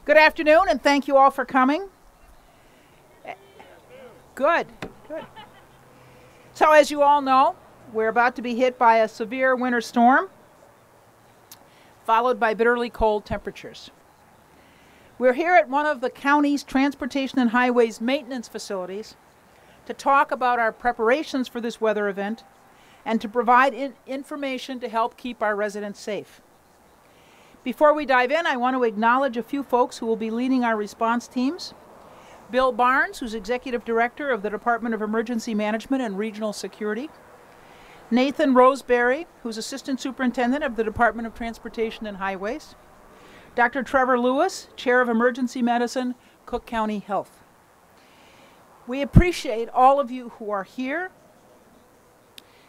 Good afternoon, and thank you all for coming. Good. So as you all know, we're about to be hit by a severe winter storm, followed by bitterly cold temperatures. We're here at one of the county's transportation and highways maintenance facilities to talk about our preparations for this weather event and to provide information to help keep our residents safe. Before we dive in, I want to acknowledge a few folks who will be leading our response teams. Bill Barnes, who's Executive Director of the Department of Emergency Management and Regional Security. Nathan Roseberry, who's Assistant Superintendent of the Department of Transportation and Highways. Dr. Trevor Lewis, Chair of Emergency Medicine, Cook County Health. We appreciate all of you who are here.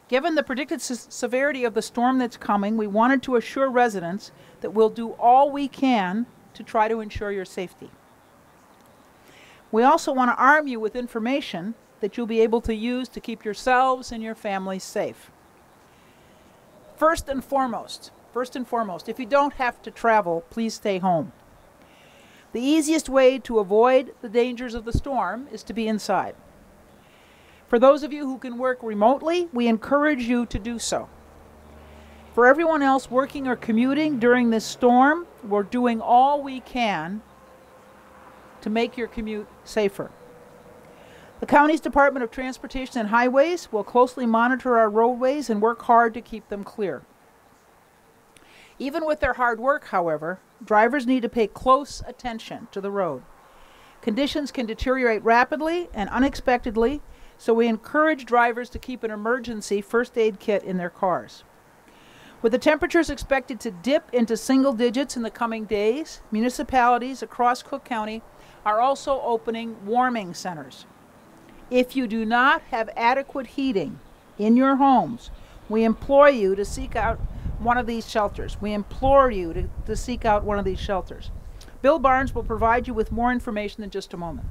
Given the predicted severity of the storm that's coming, we wanted to assure residents that we'll do all we can to try to ensure your safety. We also want to arm you with information that you'll be able to use to keep yourselves and your families safe. First and foremost, if you don't have to travel, please stay home. The easiest way to avoid the dangers of the storm is to be inside. For those of you who can work remotely, we encourage you to do so. For everyone else working or commuting during this storm, we're doing all we can to make your commute safer. The county's Department of Transportation and Highways will closely monitor our roadways and work hard to keep them clear. Even with their hard work, however, drivers need to pay close attention to the road. Conditions can deteriorate rapidly and unexpectedly, so we encourage drivers to keep an emergency first aid kit in their cars. With the temperatures expected to dip into single digits in the coming days, municipalities across Cook County are also opening warming centers. If you do not have adequate heating in your homes, we implore you to seek out one of these shelters. Bill Barnes will provide you with more information in just a moment.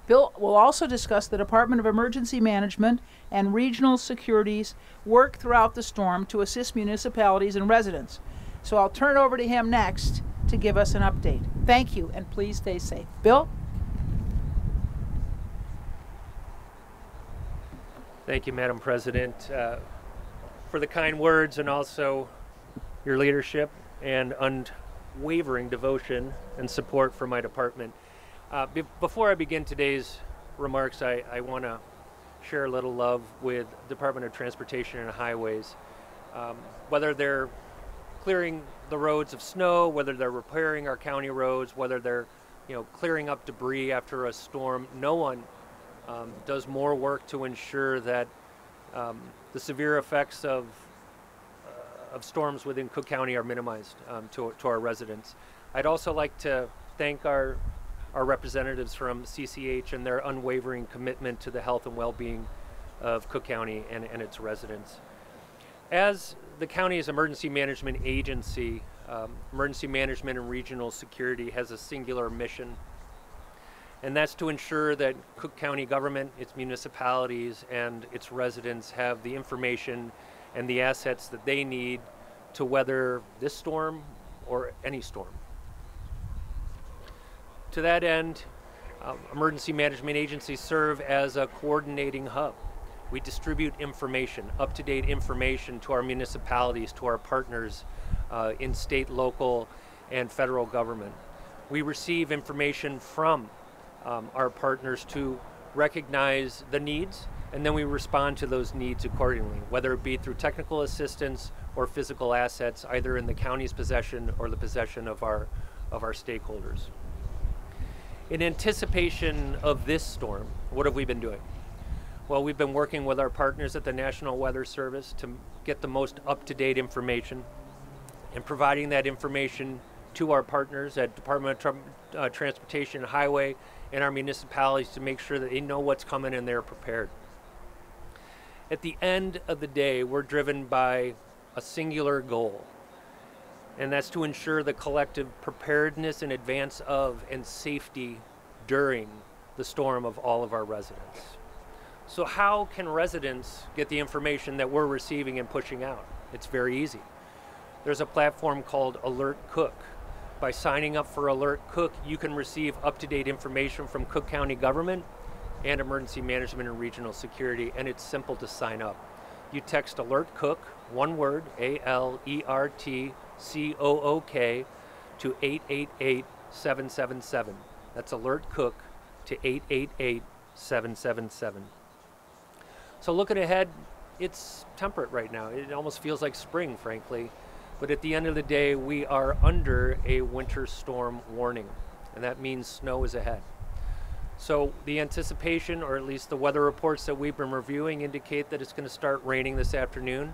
Bill will also discuss the Department of Emergency Management and Regional Security's work throughout the storm to assist municipalities and residents. So I'll turn it over to him next to give us an update. Thank you, and please stay safe. Bill? Thank you, Madam President, for the kind words and also your leadership and unwavering devotion and support for my department. Before I begin today's remarks, I want to share a little love with Department of Transportation and Highways. Whether they're clearing the roads of snow, whether they're repairing our county roads, whether they're clearing up debris after a storm, no one does more work to ensure that the severe effects of storms within Cook County are minimized to our residents. I'd also like to thank our representatives from CCH and their unwavering commitment to the health and well-being of Cook County and its residents. As the county's emergency management agency, Emergency Management and Regional Security has a singular mission, and that's to ensure that Cook County government, its municipalities, and its residents have the information and the assets that they need to weather this storm or any storm. To that end, emergency management agencies serve as a coordinating hub. We distribute information, up-to-date information to our municipalities, to our partners in state, local, and federal government. We receive information from our partners to recognize the needs, and then we respond to those needs accordingly, whether it be through technical assistance or physical assets, either in the county's possession or the possession of our stakeholders. In anticipation of this storm, what have we been doing? Well, we've been working with our partners at the National Weather Service to get the most up-to-date information and providing that information to our partners at Department of Transportation and Highway and our municipalities to make sure that they know what's coming and they're prepared. At the end of the day, we're driven by a singular goal, and that's to ensure the collective preparedness in advance of and safety during the storm of all of our residents. So how can residents get the information that we're receiving and pushing out? It's very easy. There's a platform called AlertCook. By signing up for AlertCook, you can receive up-to-date information from Cook County government and emergency management and regional security, and it's simple to sign up. You text AlertCook, one word, ALERTCOOK, to 888-777. That's AlertCook to 888-777. So looking ahead, it's temperate right now. It almost feels like spring, frankly. But at the end of the day, we are under a winter storm warning, and that means snow is ahead. So the anticipation, or at least the weather reports that we've been reviewing, indicate that it's going to start raining this afternoon,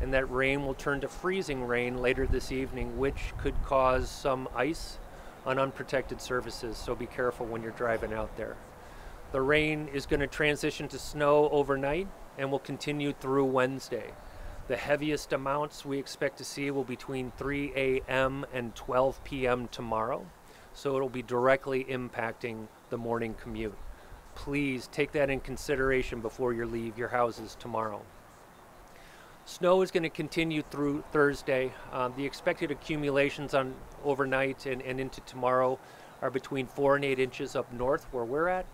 and that rain will turn to freezing rain later this evening, which could cause some ice on unprotected surfaces, so be careful when you're driving out there. The rain is going to transition to snow overnight and will continue through Wednesday. The heaviest amounts we expect to see will be between 3 a.m. and 12 p.m. tomorrow, so it'll be directly impacting the morning commute. Please take that in consideration before you leave your houses tomorrow. Snow is going to continue through Thursday. The expected accumulations on overnight and into tomorrow are between 4 and 8 inches up north where we're at,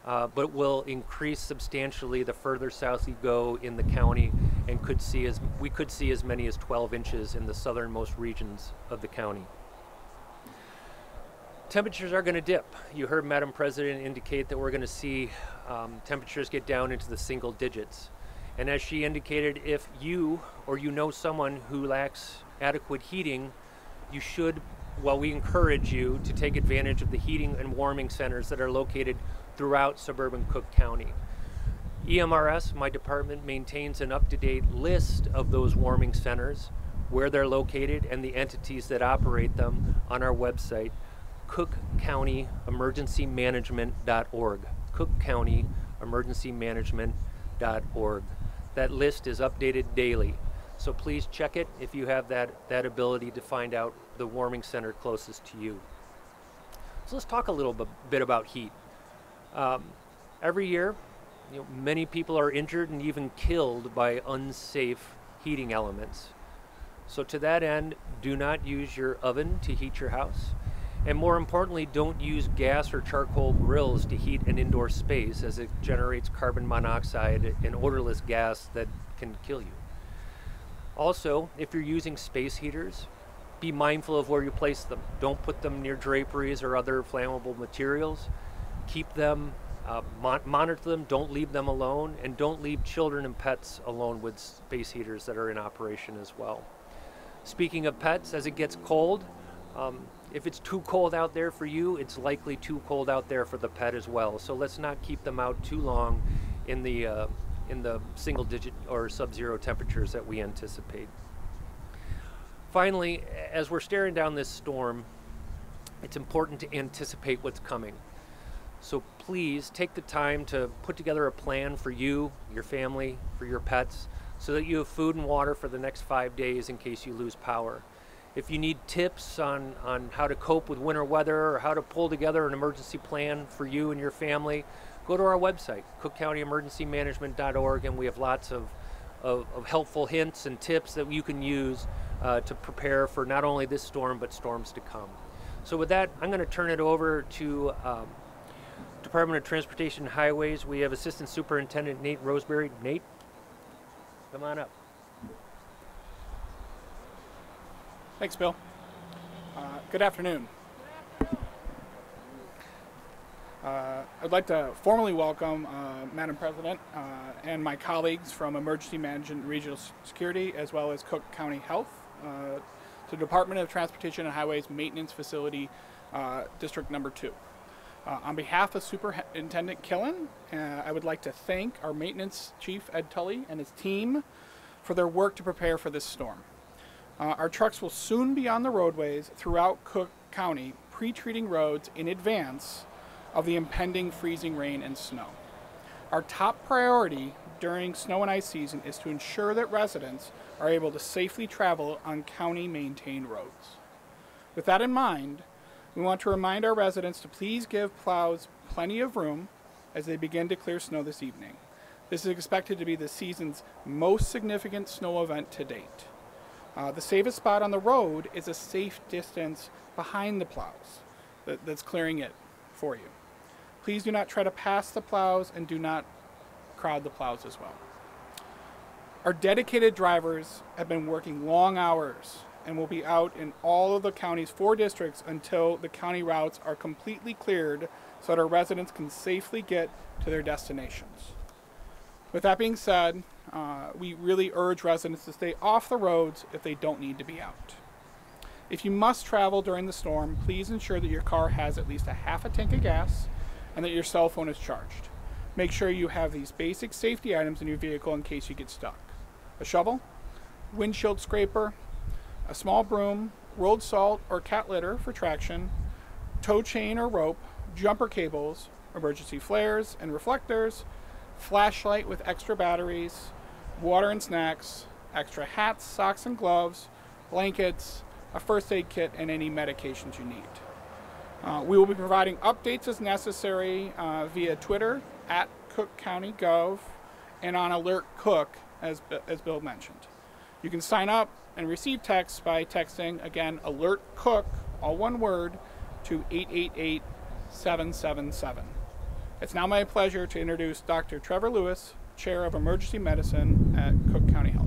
but will increase substantially the further south you go in the county, and we could see as many as 12 inches in the southernmost regions of the county. Temperatures are going to dip. You heard Madam President indicate that we're going to see temperatures get down into the single digits. And as she indicated, if you or you know someone who lacks adequate heating, you should, we encourage you to take advantage of the heating and warming centers that are located throughout suburban Cook County. EMRS, my department, maintains an up-to-date list of those warming centers, where they're located, and the entities that operate them on our website, cookcountyemergencymanagement.org. cookcountyemergencymanagement.org. That list is updated daily, so please check it if you have that ability to find out the warming center closest to you. So let's talk a little bit about heat. Every year, many people are injured and even killed by unsafe heating elements. So to that end, do not use your oven to heat your house. And more importantly, don't use gas or charcoal grills to heat an indoor space, as it generates carbon monoxide, an odorless gas that can kill you. Also, if you're using space heaters, be mindful of where you place them. Don't put them near draperies or other flammable materials. Keep them, monitor them, don't leave them alone, and don't leave children and pets alone with space heaters that are in operation as well. Speaking of pets, as it gets cold, if it's too cold out there for you, it's likely too cold out there for the pet as well. So let's not keep them out too long in the single digit or sub-zero temperatures that we anticipate. Finally, as we're staring down this storm, it's important to anticipate what's coming. So please take the time to put together a plan for you, your family, for your pets, so that you have food and water for the next 5 days in case you lose power. If you need tips on how to cope with winter weather or how to pull together an emergency plan for you and your family, go to our website, cookcountyemergencymanagement.org, and we have lots of helpful hints and tips that you can use to prepare for not only this storm, but storms to come. So with that, I'm going to turn it over to Department of Transportation and Highways. We have Assistant Superintendent Nate Roseberry. Nate, come on up. Thanks, Bill. Good afternoon. I'd like to formally welcome Madam President and my colleagues from Emergency Management and Regional Security, as well as Cook County Health, to the Department of Transportation and Highways Maintenance Facility, District Number 2. On behalf of Superintendent Killen, I would like to thank our Maintenance Chief, Ed Tully, and his team for their work to prepare for this storm. Our trucks will soon be on the roadways throughout Cook County, pre-treating roads in advance of the impending freezing rain and snow. Our top priority during snow and ice season is to ensure that residents are able to safely travel on county-maintained roads. With that in mind, we want to remind our residents to please give plows plenty of room as they begin to clear snow this evening. This is expected to be the season's most significant snow event to date. The safest spot on the road is a safe distance behind the plows that's clearing it for you. Please do not try to pass the plows and do not crowd the plows as well. Our dedicated drivers have been working long hours and will be out in all of the county's 4 districts until the county routes are completely cleared so that our residents can safely get to their destinations. With that being said, we really urge residents to stay off the roads if they don't need to be out. If you must travel during the storm, please ensure that your car has at least a half a tank of gas and that your cell phone is charged. Make sure you have these basic safety items in your vehicle in case you get stuck. A shovel, windshield scraper, a small broom, rolled salt or cat litter for traction, tow chain or rope, jumper cables, emergency flares and reflectors, flashlight with extra batteries, water and snacks, extra hats, socks and gloves, blankets, a first aid kit, and any medications you need. We will be providing updates as necessary via Twitter at Cook County Gov and on AlertCook as Bill mentioned. You can sign up and receive texts by texting, again, AlertCook, all one word, to 888-777. It's now my pleasure to introduce Dr. Trevor Lewis, Chair of Emergency Medicine at Cook County Health.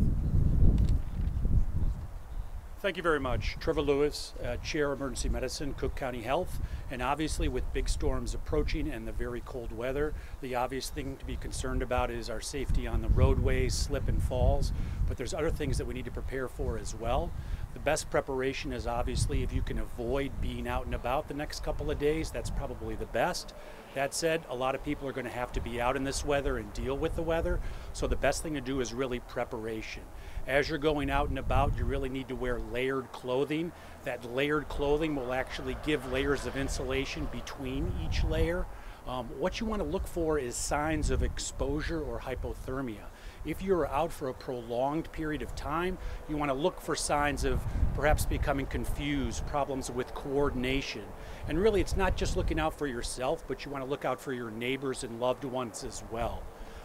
Thank you very much. Trevor Lewis, Chair of Emergency Medicine, Cook County Health. And obviously with big storms approaching and the very cold weather, the obvious thing to be concerned about is our safety on the roadways, slip and falls. But there's other things that we need to prepare for as well. The best preparation is obviously if you can avoid being out and about the next couple of days, that's probably the best. That said, a lot of people are going to have to be out in this weather and deal with the weather. So the best thing to do is really preparation. As you're going out and about, you really need to wear layered clothing. That layered clothing will actually give layers of insulation between each layer. What you want to look for is signs of exposure or hypothermia. If you're out for a prolonged period of time, you want to look for signs of perhaps becoming confused, problems with coordination. And really, it's not just looking out for yourself, but you want to look out for your neighbors and loved ones as well.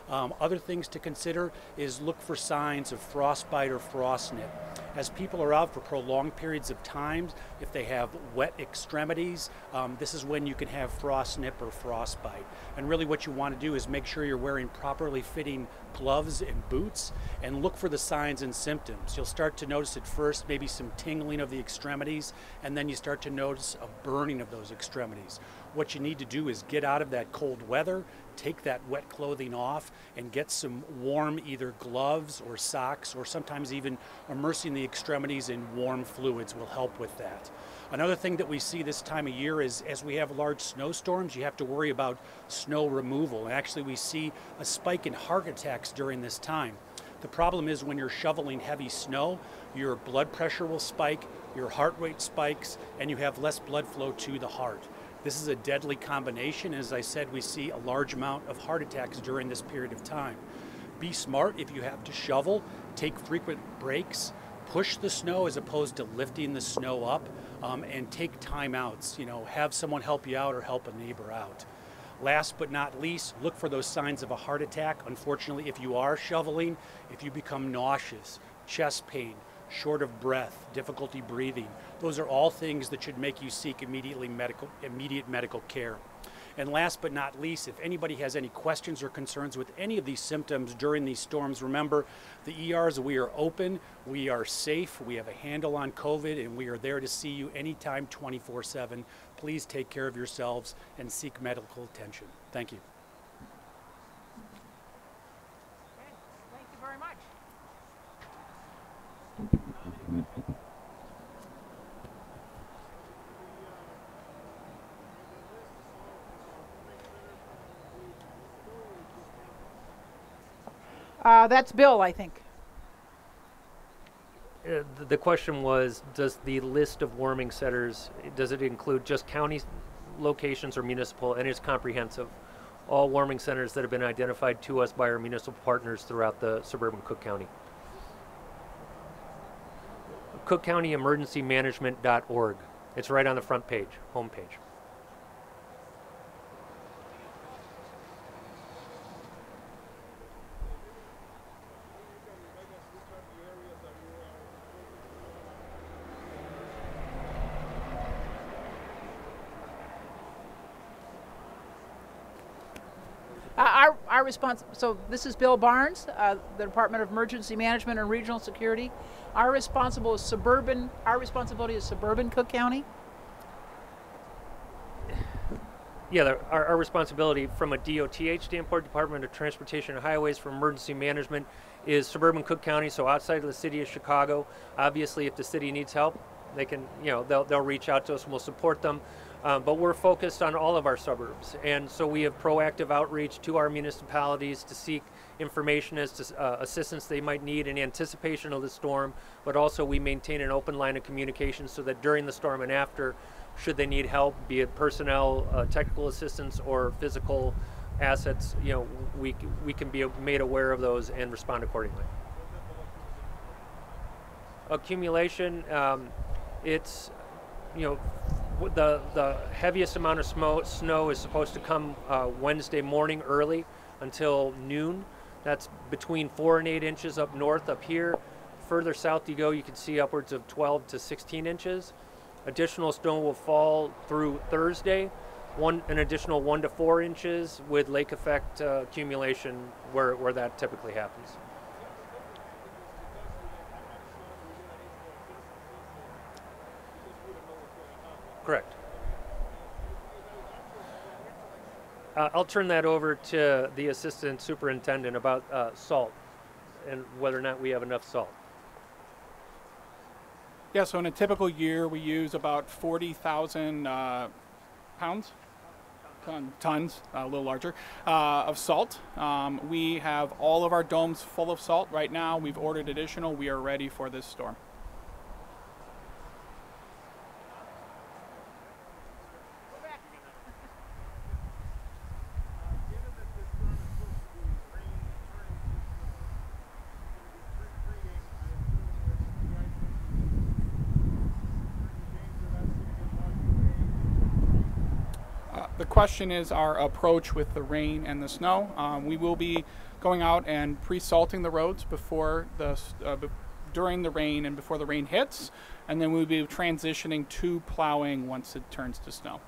Other things to consider is look for signs of frostbite or frost nip. As people are out for prolonged periods of time, if they have wet extremities, this is when you can have frost nip or frostbite. And really what you want to do is make sure you're wearing properly fitting gloves and boots and look for the signs and symptoms. You'll start to notice at first maybe some tingling of the extremities, and then you start to notice a burning of those extremities. What you need to do is get out of that cold weather, take that wet clothing off, and get some warm either gloves or socks, or sometimes even immersing the extremities in warm fluids will help with that. Another thing that we see this time of year is as we have large snowstorms, you have to worry about snow removal. And actually we see a spike in heart attacks during this time. The problem is when you're shoveling heavy snow, your blood pressure will spike, your heart rate spikes, and you have less blood flow to the heart. This is a deadly combination. As I said, we see a large amount of heart attacks during this period of time. Be smart if you have to shovel, take frequent breaks, push the snow as opposed to lifting the snow up, and take timeouts. Have someone help you out or help a neighbor out. Last but not least, look for those signs of a heart attack. Unfortunately, if you are shoveling, if you become nauseous, chest pain, short of breath, difficulty breathing, those are all things that should make you seek immediate medical care. And last but not least, if anybody has any questions or concerns with any of these symptoms during these storms, remember the ERs, we are open, we are safe, we have a handle on COVID, and we are there to see you anytime 24/7. Please take care of yourselves and seek medical attention. Thank you. Okay, thank you very much. That's Bill, I think. The question was, does the list of warming centers, does it include just county locations or municipal, and it's comprehensive? All warming centers that have been identified to us by our municipal partners throughout the suburban Cook County. CookCountyEmergencyManagement.org. It's right on the front page, homepage. Our response, so this is Bill Barnes, the Department of Emergency Management and Regional Security. Our responsibility is suburban Cook County. Yeah, our responsibility from a DOTH standpoint, Department of Transportation and Highways, for emergency management, is suburban Cook County, so outside of the city of Chicago. Obviously, if the city needs help, they can, they'll reach out to us and we'll support them. But we're focused on all of our suburbs, and so we have proactive outreach to our municipalities to seek information as to assistance they might need in anticipation of the storm, but also we maintain an open line of communication so that during the storm and after, should they need help, be it personnel, technical assistance, or physical assets, we can be made aware of those and respond accordingly. Accumulation, it's, the heaviest amount of snow is supposed to come Wednesday morning early until noon. That's between 4 and 8 inches up north up here. Further south you go, you can see upwards of 12 to 16 inches. Additional snow will fall through Thursday, an additional 1 to 4 inches with lake effect accumulation where that typically happens. Correct. I'll turn that over to the assistant superintendent about salt and whether or not we have enough salt. Yeah, so in a typical year, we use about 40,000 tons, a little larger, of salt. We have all of our domes full of salt right now. We've ordered additional. We are ready for this storm. The question is our approach with the rain and the snow. We will be going out and pre-salting the roads before during the rain and before the rain hits, and then we'll be transitioning to plowing once it turns to snow.